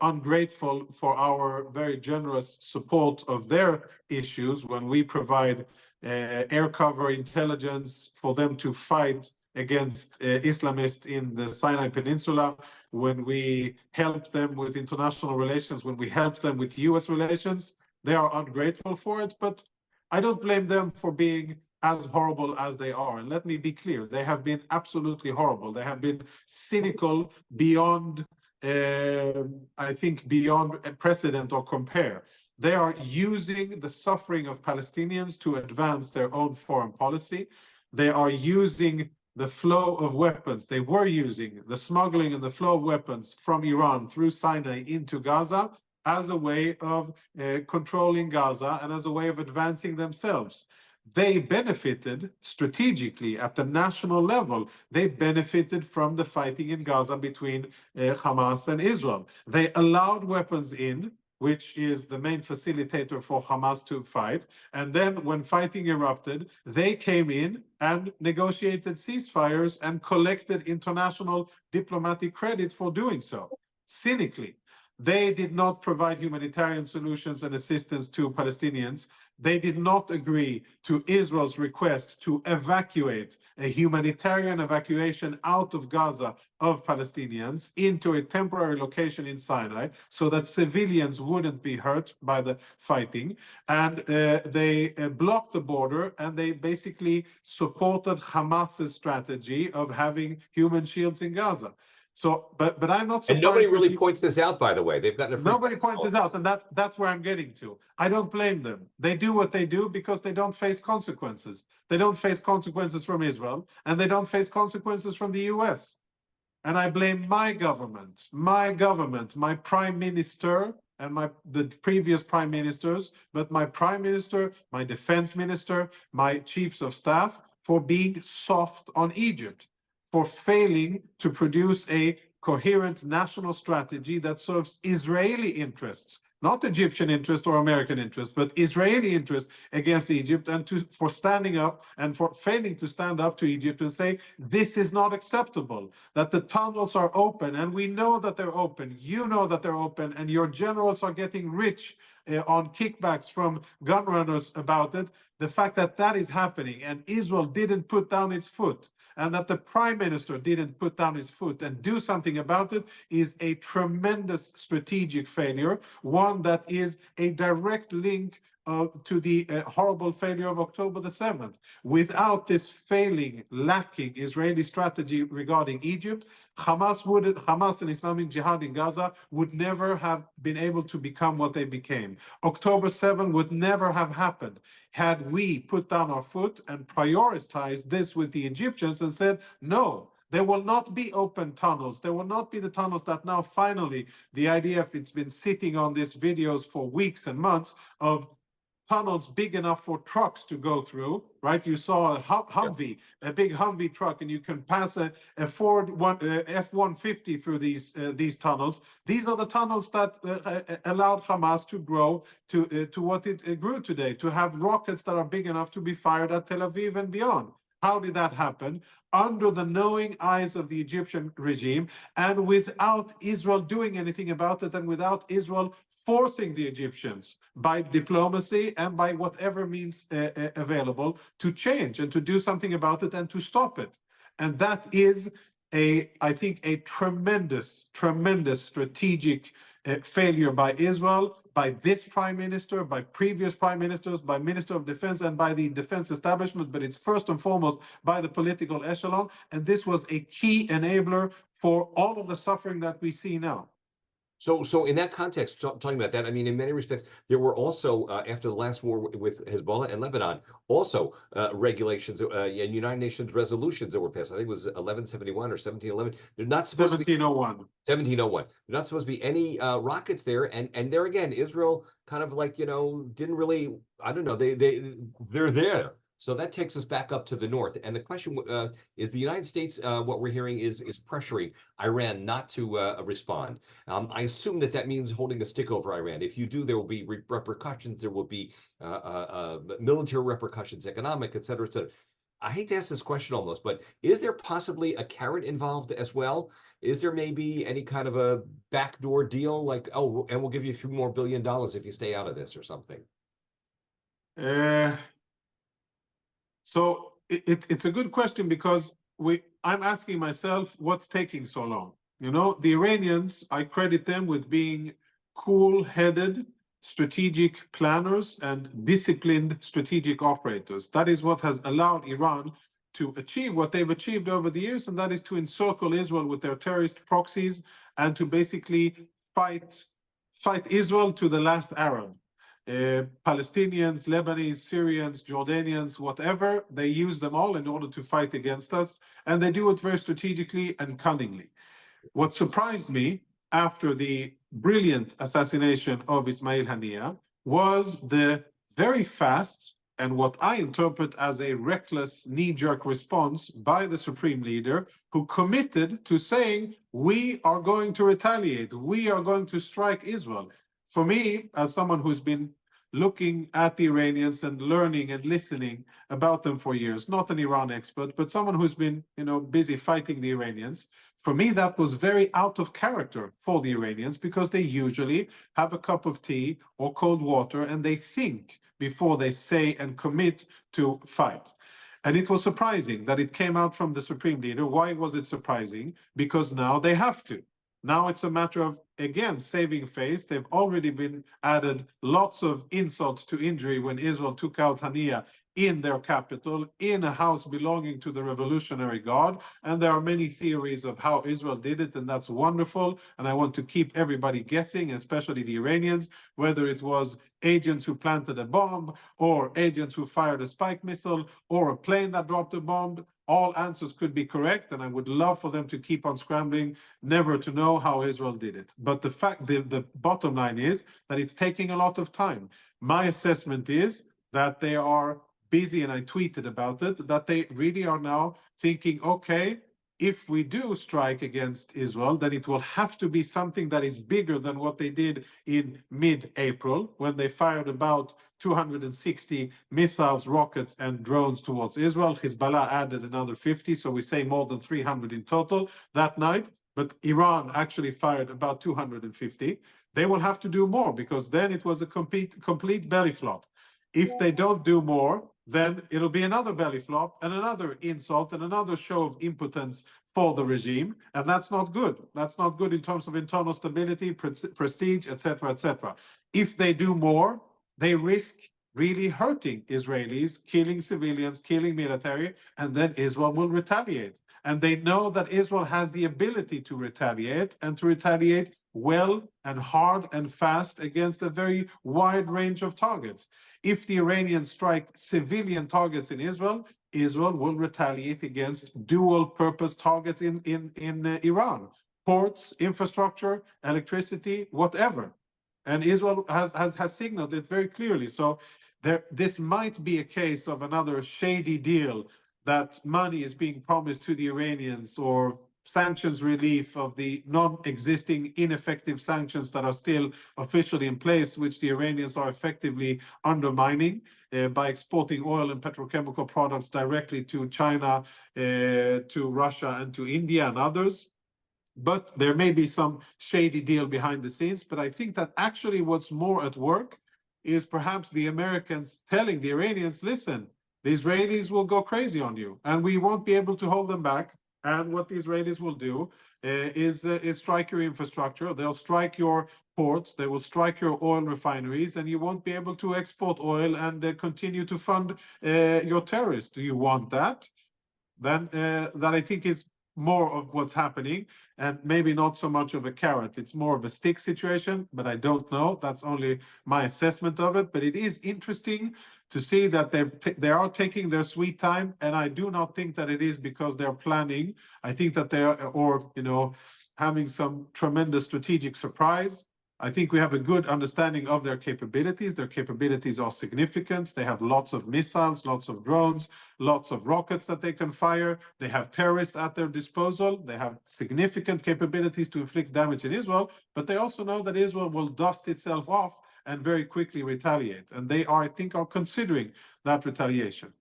[SPEAKER 2] ungrateful for our very generous support of their issues when we provide air cover intelligence for them to fight against Islamists in the Sinai Peninsula, when we help them with international relations, when we help them with US relations. They are ungrateful for it, but I don't blame them for being as horrible as they are. And let me be clear, they have been absolutely horrible. They have been cynical beyond, I think, beyond precedent or compare. They are using the suffering of Palestinians to advance their own foreign policy. They are using the flow of weapons. They were using the smuggling and the flow of weapons from Iran through Sinai into Gaza as a way of controlling Gaza and as a way of advancing themselves. They benefited strategically at the national level. They benefited from the fighting in Gaza between Hamas and Israel. They allowed weapons in, which is the main facilitator for Hamas to fight. And then when fighting erupted, they came in and negotiated ceasefires and collected international diplomatic credit for doing so, cynically. They did not provide humanitarian solutions and assistance to Palestinians. They did not agree to Israel's request to evacuate, a humanitarian evacuation out of Gaza of Palestinians into a temporary location in Sinai so that civilians wouldn't be hurt by the fighting. And they blocked the border, and they basically supported Hamas's strategy of having human shields in Gaza. So, but I'm not surprised.
[SPEAKER 1] And nobody really points this out, by the way. They've gotten a free
[SPEAKER 2] Nobody points this out, and that's where I'm getting to. I don't blame them. They do what they do because they don't face consequences. They don't face consequences from Israel, and they don't face consequences from the US. And I blame my government, my prime minister, and the previous prime ministers, but my prime minister, my defense minister, my chiefs of staff, for being soft on Egypt, for failing to produce a coherent national strategy that serves Israeli interests, not Egyptian interests or American interests, but Israeli interests against Egypt, and for standing up and for failing to stand up to Egypt and say, this is not acceptable, that the tunnels are open, and we know that they're open, you know that they're open, and your generals are getting rich on kickbacks from gun runners about it. The fact that that is happening and Israel didn't put down its foot, and that the prime minister didn't put down his foot and do something about it, is a tremendous strategic failure, one that is a direct link to the horrible failure of October the 7th. Without this failing, lacking Israeli strategy regarding Egypt, Hamas and Islamic Jihad in Gaza would never have been able to become what they became. October 7 would never have happened had we put down our foot and prioritized this with the Egyptians and said, no, there will not be open tunnels. There will not be the tunnels that now finally, the IDF, it's been sitting on these videos for weeks and months of tunnels big enough for trucks to go through, right? You saw a Humvee, a big Humvee truck, and you can pass a Ford F-150 through these tunnels. These are the tunnels that allowed Hamas to grow to what it grew today, to have rockets that are big enough to be fired at Tel Aviv and beyond. How did that happen? Under the knowing eyes of the Egyptian regime, and without Israel doing anything about it, and without Israel forcing the Egyptians by diplomacy and by whatever means available to change and to do something about it and to stop it. And that is, I think, a tremendous strategic failure by Israel, by this prime minister, by previous prime ministers, by Minister of Defense, and by the defense establishment, but it's first and foremost by the political echelon. And this was a key enabler for all of the suffering that we see now.
[SPEAKER 1] So in that context, talking about that, I mean, in many respects, there were also, after the last war with Hezbollah and Lebanon, also regulations and United Nations resolutions that were passed. I think it was 1171 or 1711. They're not supposed
[SPEAKER 2] 1701.
[SPEAKER 1] to be 1701. They're not supposed to be any rockets there. And there again, Israel kind of like, didn't really, I don't know, they're there. So that takes us back up to the north. And the question is, the United States, what we're hearing is pressuring Iran not to respond. I assume that means holding a stick over Iran. If you do, there will be repercussions. There will be military repercussions, economic, et cetera, et cetera. I hate to ask this question almost, but is there possibly a carrot involved as well? Is there maybe any kind of a backdoor deal like, oh, and we'll give you a few more $1 billion if you stay out of this or something?
[SPEAKER 2] So it's a good question, because I'm asking myself, what's taking so long? You know, the Iranians, I credit them with being cool-headed strategic planners and disciplined strategic operators. That is what has allowed Iran to achieve what they've achieved over the years, and that is to encircle Israel with their terrorist proxies and to basically fight Israel to the last Arab. Palestinians, Lebanese, Syrians, Jordanians, whatever, they use them all in order to fight against us, and they do it very strategically and cunningly. What surprised me after the brilliant assassination of Ismail Haniyeh was the very fast and what I interpret as a reckless knee-jerk response by the supreme leader, who committed to saying, we are going to retaliate, we are going to strike Israel. For me, as someone who's been looking at the Iranians and learning and listening about them for years, not an Iran expert, but someone who's been, busy fighting the Iranians, for me, that was very out of character for the Iranians, because they usually have a cup of tea or cold water and they think before they say and commit to fight. And it was surprising that it came out from the supreme leader. Why was it surprising? Because now they have to. Now it's a matter of, again, saving face. They've already been added lots of insult to injury when Israel took out Haniyeh in their capital, in a house belonging to the Revolutionary Guard. And there are many theories of how Israel did it, and that's wonderful. And I want to keep everybody guessing, especially the Iranians, whether it was agents who planted a bomb, or agents who fired a spike missile, or a plane that dropped a bomb. All answers could be correct, and I would love for them to keep on scrambling, never to know how Israel did it. But the bottom line is that it's taking a lot of time. My assessment is that they are busy, and I tweeted about it, that they really are now thinking, okay, if we do strike against Israel, then it will have to be something that is bigger than what they did in mid-April, when they fired about 260 missiles, rockets, and drones towards Israel. Hezbollah added another 50, so we say more than 300 in total that night. But Iran actually fired about 250. They will have to do more, because then it was a complete belly flop. If they don't do more, then it'll be another belly flop and another insult and another show of impotence for the regime. And that's not good. That's not good in terms of internal stability, prestige, etc., etc. If they do more, they risk really hurting Israelis, killing civilians, killing military, and then Israel will retaliate. And they know that Israel has the ability to retaliate, and to retaliate well and hard and fast against a very wide range of targets. If the Iranians strike civilian targets in Israel, Israel will retaliate against dual-purpose targets in Iran. Ports, infrastructure, electricity, whatever. And Israel has signaled it very clearly. So this might be a case of another shady deal, that money is being promised to the Iranians, or sanctions relief of the non-existing ineffective sanctions that are still officially in place, which the Iranians are effectively undermining by exporting oil and petrochemical products directly to China, to Russia, and to India and others. But there may be some shady deal behind the scenes. But I think that actually what's more at work is perhaps the Americans telling the Iranians, listen, the Israelis will go crazy on you, and we won't be able to hold them back. And what the Israelis will do is strike your infrastructure. They'll strike your ports. They will strike your oil refineries, and you won't be able to export oil and continue to fund your terrorists. Do you want that? Then that I think is more of what's happening, and maybe not so much of a carrot. It's more of a stick situation, but I don't know. That's only my assessment of it. But it is interesting to see that they are taking their sweet time, and I do not think that it is because they're planning. I think that they are, or having some tremendous strategic surprise. I think we have a good understanding of their capabilities. Their capabilities are significant. They have lots of missiles, lots of drones, lots of rockets that they can fire. They have terrorists at their disposal. They have significant capabilities to inflict damage in Israel, but they also know that Israel will dust itself off and very quickly retaliate. And they are, I think, are considering that retaliation.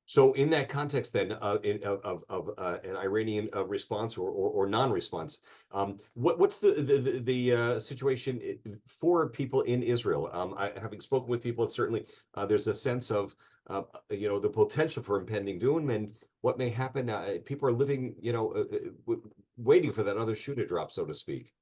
[SPEAKER 1] So in that context, then, of an Iranian response or non-response, what's the situation for people in Israel? Having spoken with people, certainly there's a sense of the potential for impending doom, and what may happen. People are living, waiting for that other shoe to drop, so to speak.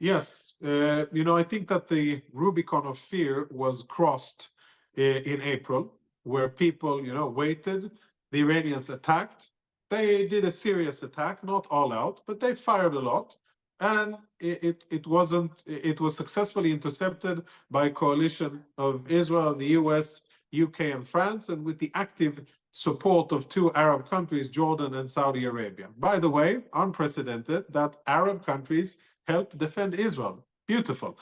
[SPEAKER 2] Yes, I think that the Rubicon of fear was crossed in April, where people, waited. The Iranians attacked. They did a serious attack, not all out, but they fired a lot. And it was successfully intercepted by a coalition of Israel, the US, UK, and France, and with the active support of two Arab countries, Jordan and Saudi Arabia. By the way, unprecedented that Arab countries help defend Israel. Beautiful.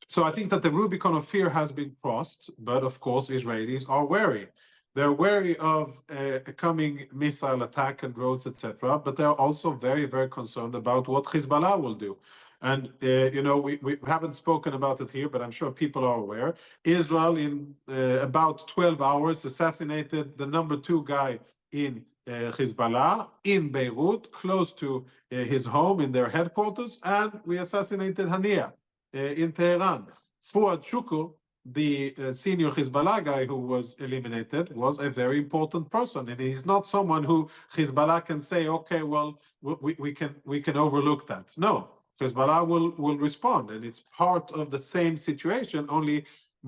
[SPEAKER 2] So I think that the Rubicon of fear has been crossed, but of course, Israelis are wary. They're wary of a coming missile attack and drones, etc. But they're also very, very concerned about what Hezbollah will do. And, we haven't spoken about it here, but I'm sure people are aware. Israel, in about 12 hours, assassinated the #2 guy in Hezbollah in Beirut, close to his home in their headquarters, and we assassinated Hania in Tehran. Fuad Shukr, the senior Hezbollah guy who was eliminated, was a very important person, and he's not someone who Hezbollah can say, okay, well, we can overlook that. No, Hezbollah will respond, and it's part of the same situation, only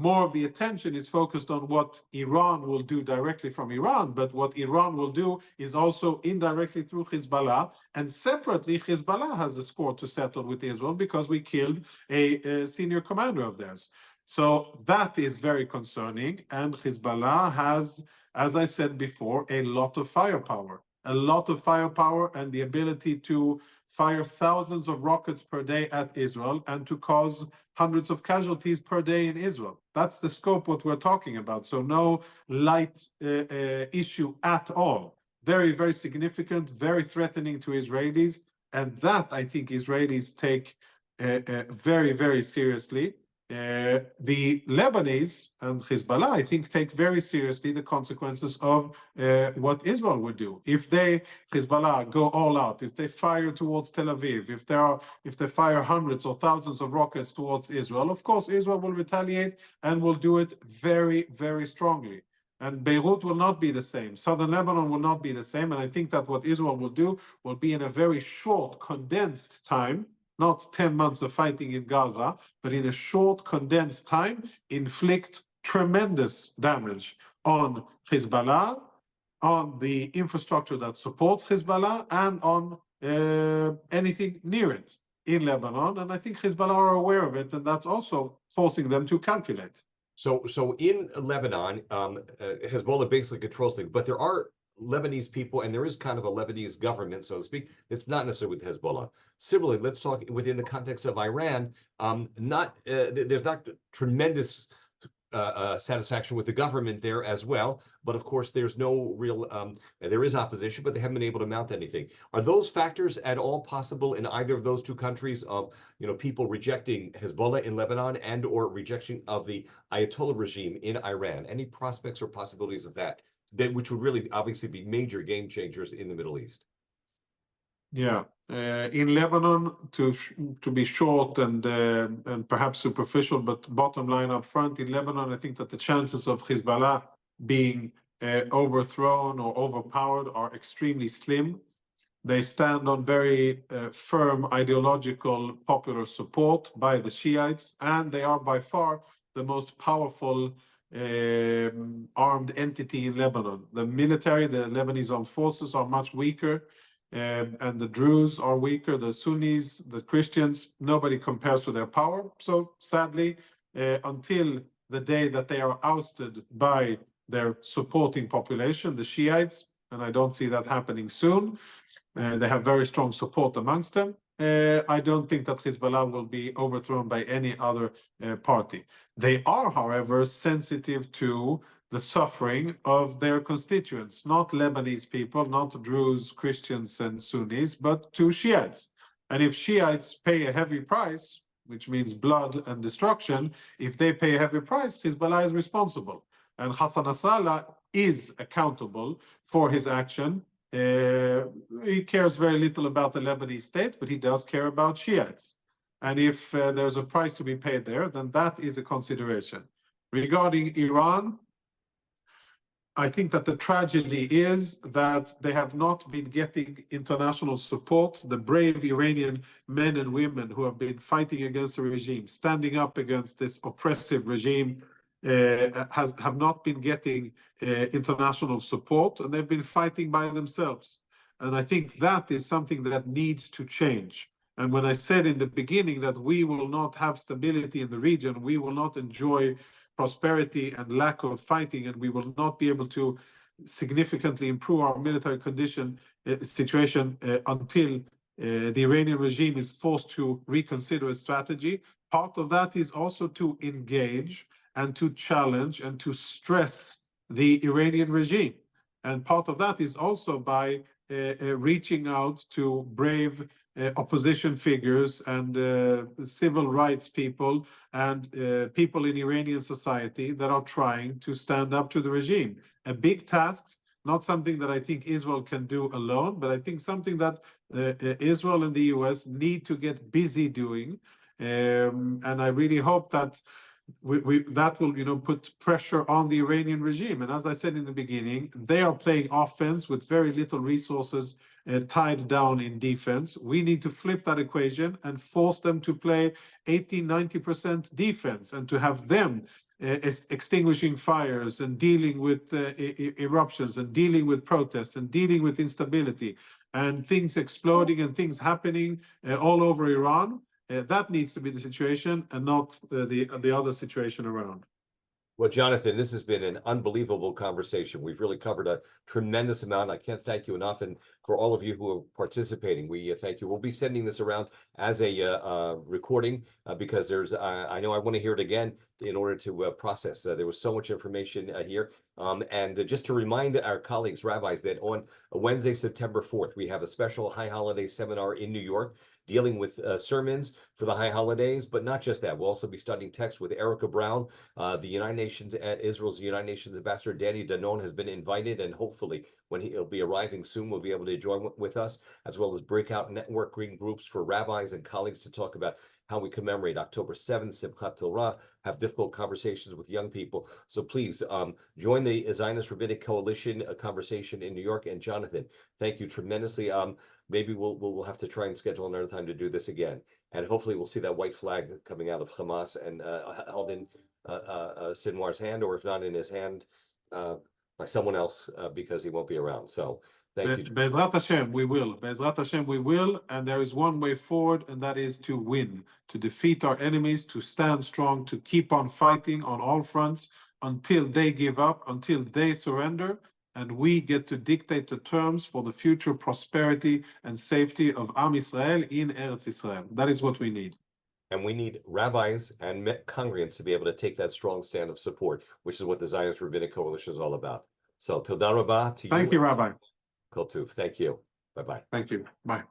[SPEAKER 2] more of the attention is focused on what Iran will do directly from Iran, but what Iran will do is also indirectly through Hezbollah, and separately, Hezbollah has a score to settle with Israel because we killed a senior commander of theirs. So that is very concerning, and Hezbollah has, as I said before, a lot of firepower and the ability to fire thousands of rockets per day at Israel and to cause hundreds of casualties per day in Israel. That's the scope what we're talking about. So no light issue at all. Very, very significant, very threatening to Israelis. And that, I think, Israelis take very, very seriously. The Lebanese and Hezbollah, I think, take very seriously the consequences of what Israel would do. If Hezbollah go all out, if they fire towards Tel Aviv, if they fire hundreds or thousands of rockets towards Israel, of course, Israel will retaliate and will do it very, very strongly. And Beirut will not be the same. Southern Lebanon will not be the same. And I think that what Israel will do will be in a very short, condensed time, not 10 months of fighting in Gaza, but in a short, condensed time, inflict tremendous damage on Hezbollah, on the infrastructure that supports Hezbollah, and on anything near it in Lebanon. And I think Hezbollah are aware of it, and that's also forcing them to calculate.
[SPEAKER 1] So in Lebanon, Hezbollah basically controls things, but there are Lebanese people, and there is kind of a Lebanese government, so to speak. It's not necessarily with Hezbollah. Similarly, let's talk within the context of Iran. There's not tremendous satisfaction with the government there as well, but of course there's no real there is opposition, but they haven't been able to mount anything. Are those factors at all possible in either of those two countries of people rejecting Hezbollah in Lebanon and or rejection of the Ayatollah regime in Iran? Any prospects or possibilities of that which would really obviously be major game changers in the Middle East?
[SPEAKER 2] Yeah, in Lebanon, to be short and perhaps superficial, but bottom line up front, in Lebanon, I think that the chances of Hezbollah being overthrown or overpowered are extremely slim. They stand on very firm ideological popular support by the Shiites, and they are by far the most powerful armed entity in Lebanon. The military, the Lebanese armed forces are much weaker, and the Druze are weaker, the Sunnis, the Christians, nobody compares to their power. So sadly, until the day that they are ousted by their supporting population, the Shiites, and I don't see that happening soon, they have very strong support amongst them. I don't think that Hezbollah will be overthrown by any other party. They are, however, sensitive to the suffering of their constituents, not Lebanese people, not Druze, Christians, and Sunnis, but to Shiites. And if Shiites pay a heavy price, which means blood and destruction, if they pay a heavy price, Hezbollah is responsible. And Hassan Nasrallah is accountable for his action. He cares very little about the Lebanese state, but he does care about Shiites. And if there's a price to be paid there, then that is a consideration. Regarding Iran, I think that the tragedy is that they have not been getting international support. The brave Iranian men and women who have been fighting against the regime, standing up against this oppressive regime, have not been getting international support, and they've been fighting by themselves. And I think that is something that needs to change. And when I said in the beginning that we will not have stability in the region, we will not enjoy prosperity and lack of fighting, and we will not be able to significantly improve our military situation until the Iranian regime is forced to reconsider its strategy. Part of that is also to engage and to challenge and to stress the Iranian regime. And part of that is also by reaching out to brave opposition figures and civil rights people and people in Iranian society that are trying to stand up to the regime. A big task, not something that I think Israel can do alone, but I think something that Israel and the US need to get busy doing. And I really hope that that will, put pressure on the Iranian regime. And as I said in the beginning, they are playing offense with very little resources tied down in defense. We need to flip that equation and force them to play 80-90% defense, and to have them extinguishing fires and dealing with eruptions and dealing with protests and dealing with instability and things exploding and things happening all over Iran. That needs to be the situation, and not the other situation around.
[SPEAKER 1] Well, Jonathan, this has been an unbelievable conversation. We've really covered a tremendous amount. I can't thank you enough. And for all of you who are participating, we thank you. We'll be sending this around as a recording because I know I want to hear it again in order to process. There was so much information here. And just to remind our colleagues, rabbis, that on Wednesday, September 4th, we have a special high holiday seminar in New York dealing with sermons for the high holidays, but not just that. We'll also be studying text with Erica Brown. The United Nations, Israel's United Nations Ambassador Danny Danon has been invited, and hopefully when he'll be arriving soon, we'll be able to join with us, as well as breakout networking groups for rabbis and colleagues to talk about how we commemorate October 7th, Simchat Torah, have difficult conversations with young people. So please join the Zionist Rabbinic Coalition conversation in New York. And Jonathan, thank you tremendously. Maybe we'll have to try and schedule another time to do this again. And hopefully we'll see that white flag coming out of Hamas and held in Sinwar's hand, or if not in his hand, by someone else, because he won't be around. So thank you.
[SPEAKER 2] Be'ezrat Hashem, we will. Be'ezrat Hashem, we will. And there is one way forward, and that is to win, to defeat our enemies, to stand strong, to keep on fighting on all fronts until they give up, until they surrender, and we get to dictate the terms for the future prosperity and safety of Am Yisrael in Eretz Yisrael. That is what we need.
[SPEAKER 1] And we need rabbis and congregants to be able to take that strong stand of support, which is what the Zionist Rabbinic Coalition is all about. So, Toda Rabah to you.
[SPEAKER 2] Thank you, Rabbi.
[SPEAKER 1] Kol Tuv. Thank you. Bye-bye.
[SPEAKER 2] Thank you. Bye.